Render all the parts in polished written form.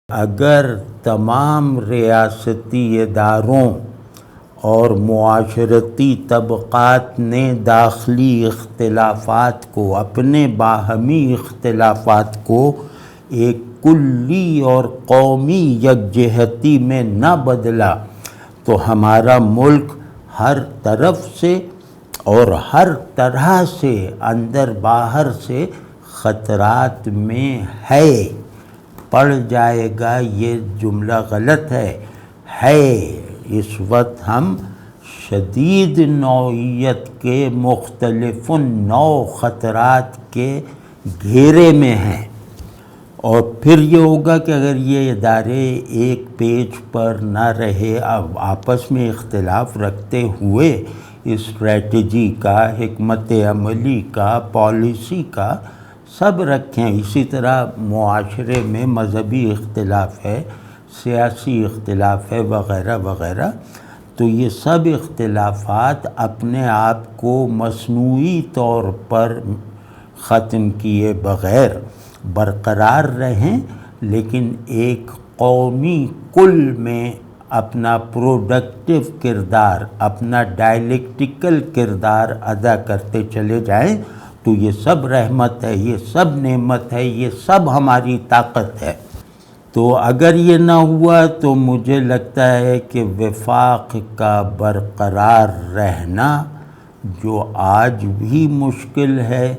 اگر تمام ریاستی اداروں اور معاشرتی طبقات نے داخلی اختلافات کو، اپنے باہمی اختلافات کو ایک کلی اور قومی یکجہتی میں نہ بدلا تو ہمارا ملک ہر طرف سے اور ہر طرح سے، اندر باہر سے خطرات میں ہے۔ پڑ جائے گا، یہ جملہ غلط ہے۔ اس وقت ہم شدید نوعیت کے مختلف نوع خطرات کے گھیرے میں ہیں، اور پھر یہ ہوگا کہ اگر یہ ادارے ایک پیج پر نہ رہے، اب آپس میں اختلاف رکھتے ہوئے اسٹریٹجی کا، حکمت عملی کا، پالیسی کا سب رکھیں۔ اسی طرح معاشرے میں مذہبی اختلاف ہے، سیاسی اختلاف ہے، وغیرہ وغیرہ، تو یہ سب اختلافات اپنے آپ کو مصنوعی طور پر ختم کیے بغیر برقرار رہیں، لیکن ایک قومی کل میں اپنا پروڈکٹیو کردار، اپنا ڈائلیکٹیکل کردار ادا کرتے چلے جائیں، تو یہ سب رحمت ہے، یہ سب نعمت ہے، یہ سب ہماری طاقت ہے۔ تو اگر یہ نہ ہوا تو مجھے لگتا ہے کہ وفاق کا برقرار رہنا، جو آج بھی مشکل ہے،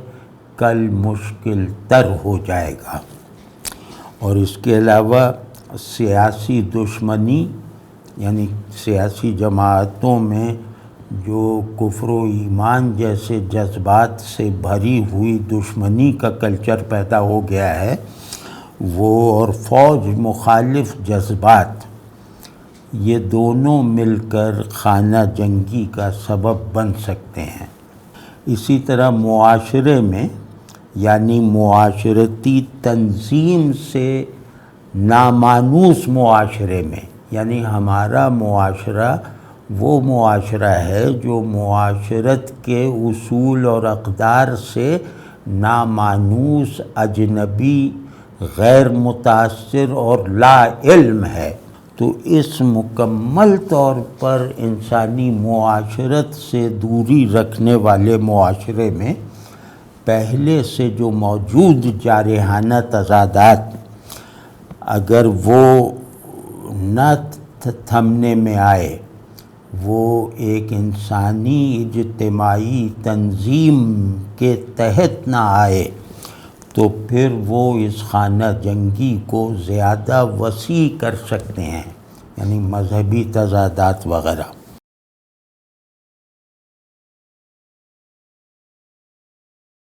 کل مشکل تر ہو جائے گا۔ اور اس کے علاوہ سیاسی دشمنی، یعنی سیاسی جماعتوں میں جو کفر و ایمان جیسے جذبات سے بھری ہوئی دشمنی کا کلچر پیدا ہو گیا ہے، وہ اور فوج مخالف جذبات، یہ دونوں مل کر خانہ جنگی کا سبب بن سکتے ہیں۔ اسی طرح معاشرے میں، یعنی معاشرتی تنظیم سے نامانوس معاشرے میں، یعنی ہمارا معاشرہ وہ معاشرہ ہے جو معاشرت کے اصول اور اقدار سے نامانوس، اجنبی، غیر متاثر اور لا علم ہے، تو اس مکمل طور پر انسانی معاشرت سے دوری رکھنے والے معاشرے میں پہلے سے جو موجود جارحانہ تضادات، اگر وہ نہ تھمنے میں آئے، وہ ایک انسانی اجتماعی تنظیم کے تحت نہ آئے، تو پھر وہ اس خانہ جنگی کو زیادہ وسیع کر سکتے ہیں، یعنی مذہبی تضادات وغیرہ۔